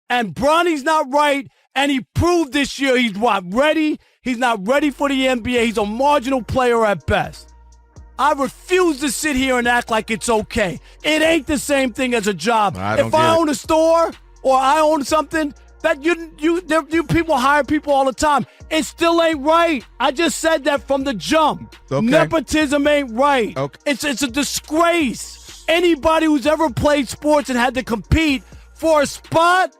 And Bronny's not right, and he proved this year he's not ready. He's not ready for the NBA. He's a marginal player at best. I refuse to sit here and act like it's okay. It ain't the same thing as a job. If I own a store or I own something, that you people hire people all the time. It still ain't right. I just said that from the jump. Okay. Nepotism ain't right. Okay. It's a disgrace. Anybody who's ever played sports and had to compete for a spot,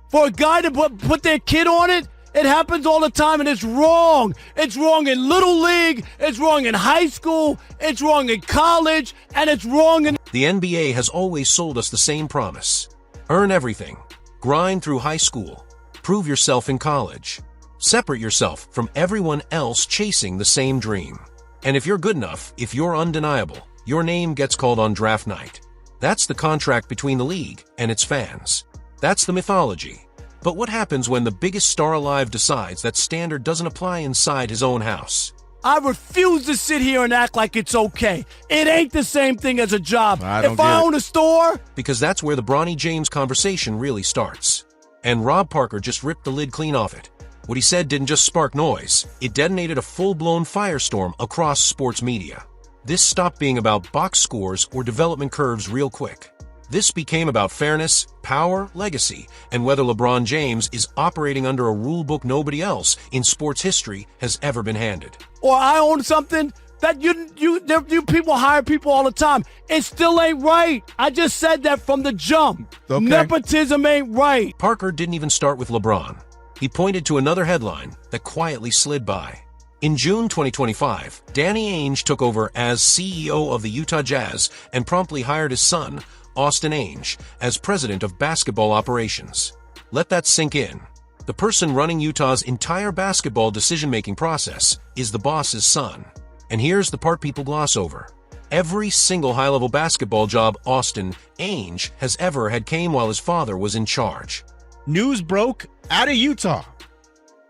for a guy to put their kid on it, it happens all the time, and it's wrong. It's wrong in Little League. It's wrong in high school. It's wrong in college. And it's wrong in... The NBA has always sold us the same promise. Earn everything. Grind through high school. Prove yourself in college. Separate yourself from everyone else chasing the same dream. And if you're good enough, if you're undeniable, your name gets called on draft night. That's the contract between the league and its fans. That's the mythology. But what happens when the biggest star alive decides that standard doesn't apply inside his own house? I refuse to sit here and act like it's okay. It ain't the same thing as a job. If I own a store... Because that's where the Bronny James conversation really starts. And Rob Parker just ripped the lid clean off it. What he said didn't just spark noise. It detonated a full-blown firestorm across sports media. This stopped being about box scores or development curves real quick. This became about fairness, power, legacy, and whether LeBron James is operating under a rule book nobody else in sports history has ever been handed. Or I own something, that you people hire people all the time. It still ain't right. I just said that from the jump. Okay. Nepotism ain't right. Parker didn't even start with LeBron. He pointed to another headline that quietly slid by. In June 2025, Danny Ainge took over as CEO of the Utah Jazz and promptly hired his son, Austin Ainge, as president of basketball operations. Let that sink in. The person running Utah's entire basketball decision-making process is the boss's son. And here's the part people gloss over. Every single high-level basketball job Austin Ainge has ever had came while his father was in charge. News broke out of Utah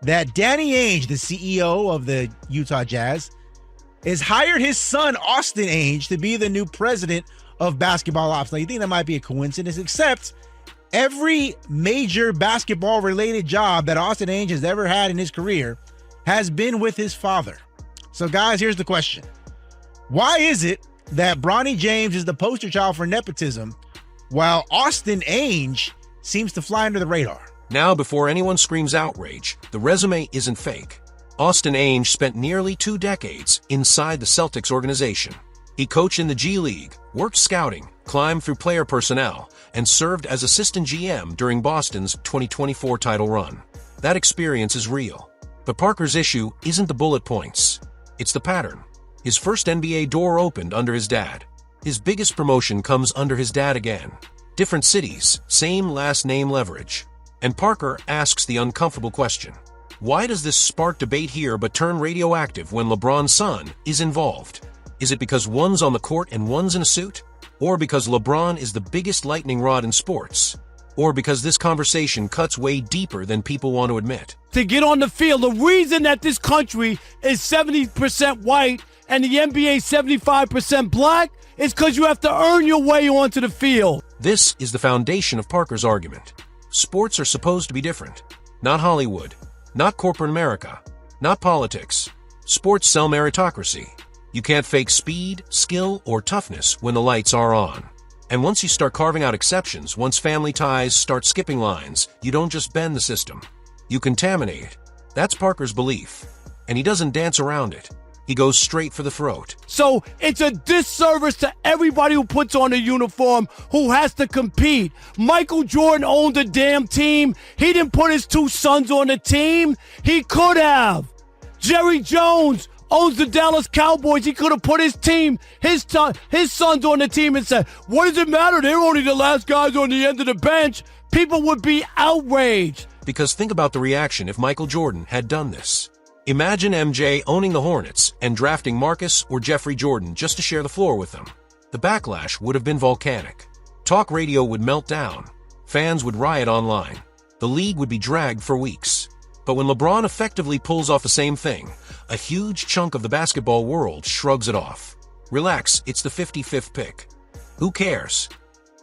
that Danny Ainge, the CEO of the Utah Jazz, has hired his son, Austin Ainge, to be the new president of basketball ops. Now, you think that might be a coincidence, except every major basketball-related job that Austin Ainge has ever had in his career has been with his father. So, guys, here's the question. Why is it that Bronny James is the poster child for nepotism, while Austin Ainge seems to fly under the radar? Now, before anyone screams outrage, the resume isn't fake. Austin Ainge spent nearly 2 decades inside the Celtics organization. He coached in the G League, worked scouting, climbed through player personnel, and served as assistant GM during Boston's 2024 title run. That experience is real. But Parker's issue isn't the bullet points. It's the pattern. His first NBA door opened under his dad. His biggest promotion comes under his dad again. Different cities, same last name leverage. And Parker asks the uncomfortable question. Why does this spark debate here but turn radioactive when LeBron's son is involved? Is it because one's on the court and one's in a suit? Or because LeBron is the biggest lightning rod in sports? Or because this conversation cuts way deeper than people want to admit? To get on the field, the reason that this country is 70% white and the NBA 75% black is because you have to earn your way onto the field. This is the foundation of Parker's argument. Sports are supposed to be different. Not Hollywood. Not corporate America. Not politics. Sports sell meritocracy. You can't fake speed, skill, or toughness when the lights are on. And once you start carving out exceptions, once family ties start skipping lines, you don't just bend the system. You contaminate it. That's Parker's belief. And he doesn't dance around it. He goes straight for the throat. So it's a disservice to everybody who puts on a uniform, who has to compete. Michael Jordan owned a damn team. He didn't put his 2 sons on the team. He could have. Jerry Jones owns the Dallas Cowboys. He could have put his sons on the team and said, what does it matter? They're only the last guys on the end of the bench. People would be outraged. Because think about the reaction if Michael Jordan had done this. Imagine MJ owning the Hornets and drafting Marcus or Jeffrey Jordan just to share the floor with them. The backlash would have been volcanic. Talk radio would melt down. Fans would riot online. The league would be dragged for weeks. But when LeBron effectively pulls off the same thing, a huge chunk of the basketball world shrugs it off. Relax, it's the 55th pick. Who cares?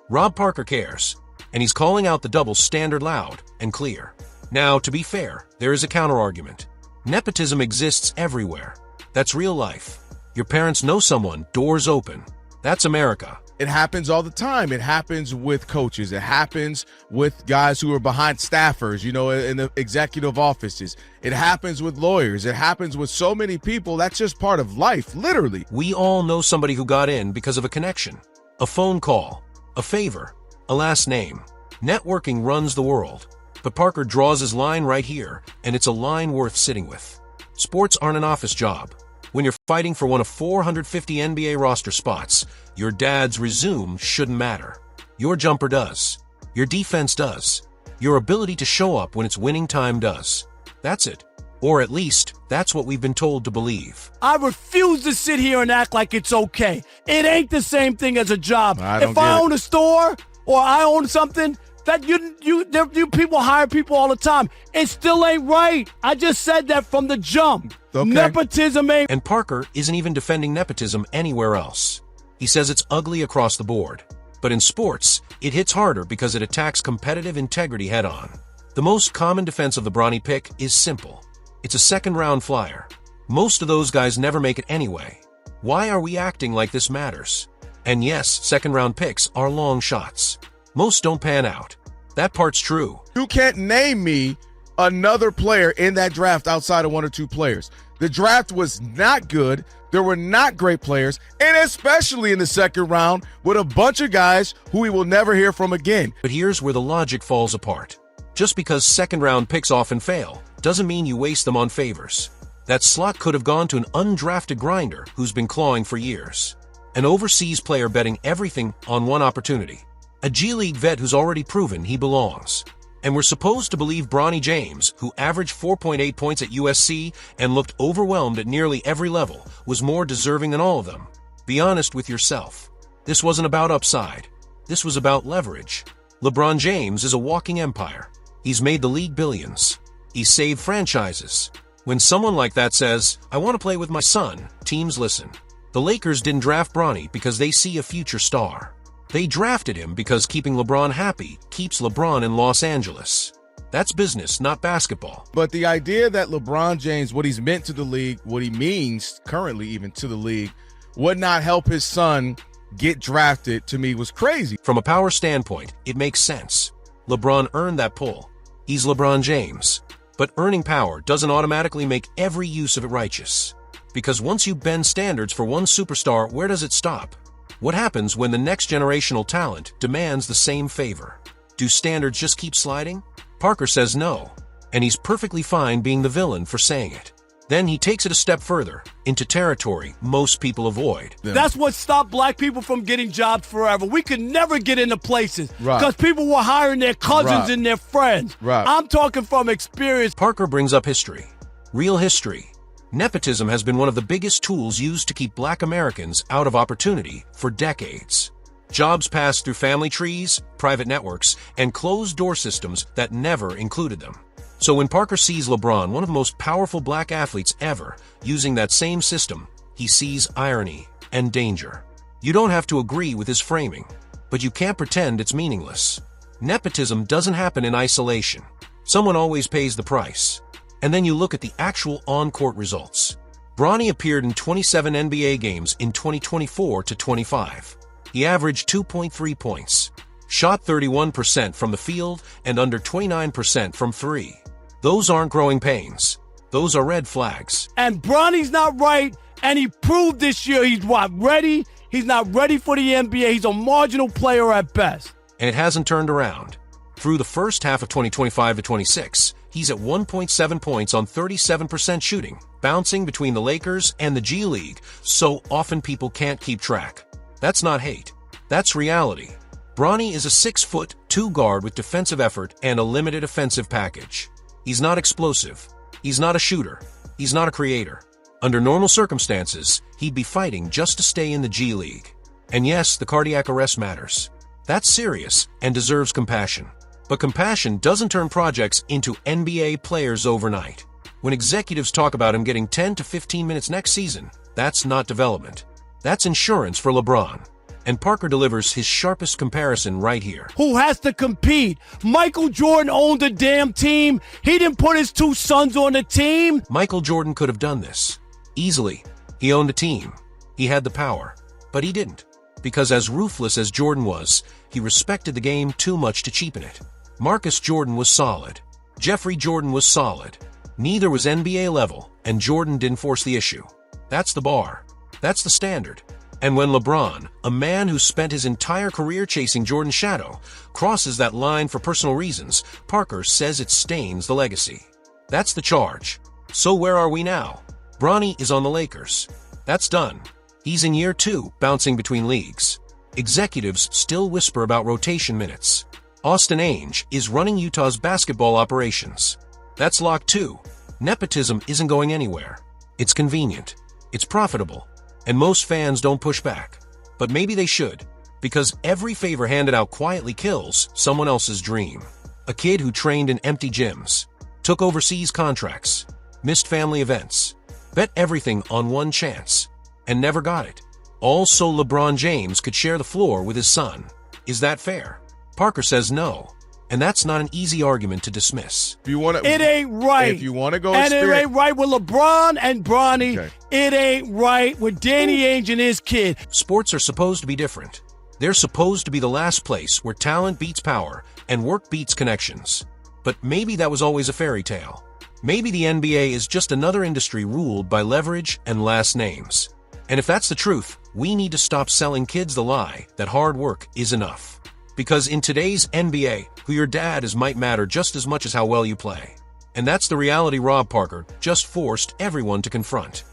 Rob Parker cares. and he's calling out the double standard loud and clear. Now, to be fair, there is a counter-argument. Nepotism exists everywhere. That's real life. Your parents know someone, doors open. That's America. It happens all the time. It happens with coaches. It happens with guys who are behind staffers, in the executive offices. It happens with lawyers. It happens with so many people. That's just part of life, literally. We all know somebody who got in because of a connection, a phone call, a favor, a last name. Networking runs the world. But Parker draws his line right here, and it's a line worth sitting with. Sports aren't an office job. When you're fighting for one of 450 NBA roster spots, your dad's resume shouldn't matter. Your jumper does. Your defense does. Your ability to show up when it's winning time does. That's it. Or at least, that's what we've been told to believe. I refuse to sit here and act like it's okay. It ain't the same thing as a job. If I own a store or I own something, that you people hire people all the time. It still ain't right. I just said that from the jump. Okay. Nepotism ain't. And Parker isn't even defending nepotism anywhere else. He says it's ugly across the board. But in sports, it hits harder because it attacks competitive integrity head-on. The most common defense of the Bronny pick is simple. It's a second-round flyer. Most of those guys never make it anyway. Why are we acting like this matters? And yes, second-round picks are long shots. Most don't pan out. That part's true. You can't name me another player in that draft outside of one or two players. The draft was not good. There were not great players, and especially in the second round with a bunch of guys who we will never hear from again. But here's where the logic falls apart. Just because second-round picks often fail doesn't mean you waste them on favors. That slot could have gone to an undrafted grinder who's been clawing for years. An overseas player betting everything on one opportunity. A G League vet who's already proven he belongs. And we're supposed to believe Bronny James, who averaged 4.8 points at USC and looked overwhelmed at nearly every level, was more deserving than all of them. Be honest with yourself. This wasn't about upside. This was about leverage. LeBron James is a walking empire. He's made the league billions. He's saved franchises. When someone like that says, "I want to play with my son," teams listen. The Lakers didn't draft Bronny because they see a future star. They drafted him because keeping LeBron happy keeps LeBron in Los Angeles. That's business, not basketball. But the idea that LeBron James, what he's meant to the league, what he means currently even to the league, would not help his son get drafted, to me was crazy. From a power standpoint, it makes sense. LeBron earned that pull. He's LeBron James. But earning power doesn't automatically make every use of it righteous. Because once you bend standards for one superstar, where does it stop? What happens when the next generational talent demands the same favor? Do standards just keep sliding? Parker says no, and he's perfectly fine being the villain for saying it. Then he takes it a step further, into territory most people avoid. That's what stopped black people from getting jobs forever. We could never get into places Right. because people were hiring their cousins Right. and their friends. Right. I'm talking from experience. Parker brings up history. Real history. Nepotism has been one of the biggest tools used to keep black Americans out of opportunity for decades. Jobs passed through family trees, private networks, and closed-door systems that never included them. So when Parker sees LeBron, one of the most powerful black athletes ever, using that same system, he sees irony and danger. You don't have to agree with his framing, but you can't pretend it's meaningless. Nepotism doesn't happen in isolation. Someone always pays the price. And then you look at the actual on-court results. Bronny appeared in 27 NBA games in 2024 to 25. He averaged 2.3 points, shot 31% from the field and under 29% from three. Those aren't growing pains. Those are red flags. And Bronny's not right, and he proved this year he's ready? He's not ready for the NBA. He's a marginal player at best. And it hasn't turned around. Through the first half of 2025 to 26, he's at 1.7 points on 37% shooting, bouncing between the Lakers and the G League, so often people can't keep track. That's not hate. That's reality. Bronny is a 6'2" guard with defensive effort and a limited offensive package. He's not explosive. He's not a shooter. He's not a creator. Under normal circumstances, he'd be fighting just to stay in the G League. And yes, the cardiac arrest matters. That's serious and deserves compassion. But compassion doesn't turn projects into NBA players overnight. When executives talk about him getting 10 to 15 minutes next season, that's not development. That's insurance for LeBron. And Parker delivers his sharpest comparison right here. Who has to compete? Michael Jordan owned the damn team. He didn't put his two sons on the team. Michael Jordan could have done this. Easily. He owned the team. He had the power. But he didn't. Because as ruthless as Jordan was, he respected the game too much to cheapen it. Marcus Jordan was solid. Jeffrey Jordan was solid. Neither was NBA level, and Jordan didn't force the issue. That's the bar. That's the standard. And when LeBron, a man who spent his entire career chasing Jordan's shadow, crosses that line for personal reasons, Parker says it stains the legacy. That's the charge. So where are we now? Bronny is on the Lakers. That's done. He's in year 2, bouncing between leagues. Executives still whisper about rotation minutes. Austin Ainge is running Utah's basketball operations. That's locked too. Nepotism isn't going anywhere. It's convenient. It's profitable. And most fans don't push back. But maybe they should, because every favor handed out quietly kills someone else's dream. A kid who trained in empty gyms, took overseas contracts, missed family events, bet everything on one chance, and never got it. All so LeBron James could share the floor with his son. Is that fair? Parker says no. And that's not an easy argument to dismiss. If you want to, It ain't right. If you want to go, and it ain't right with LeBron and Bronny. Okay. It ain't right with Danny Ainge and his kid. Sports are supposed to be different. They're supposed to be the last place where talent beats power and work beats connections. But maybe that was always a fairy tale. Maybe the NBA is just another industry ruled by leverage and last names. And if that's the truth, we need to stop selling kids the lie that hard work is enough. Because in today's NBA, who your dad is might matter just as much as how well you play. And that's the reality Rob Parker just forced everyone to confront.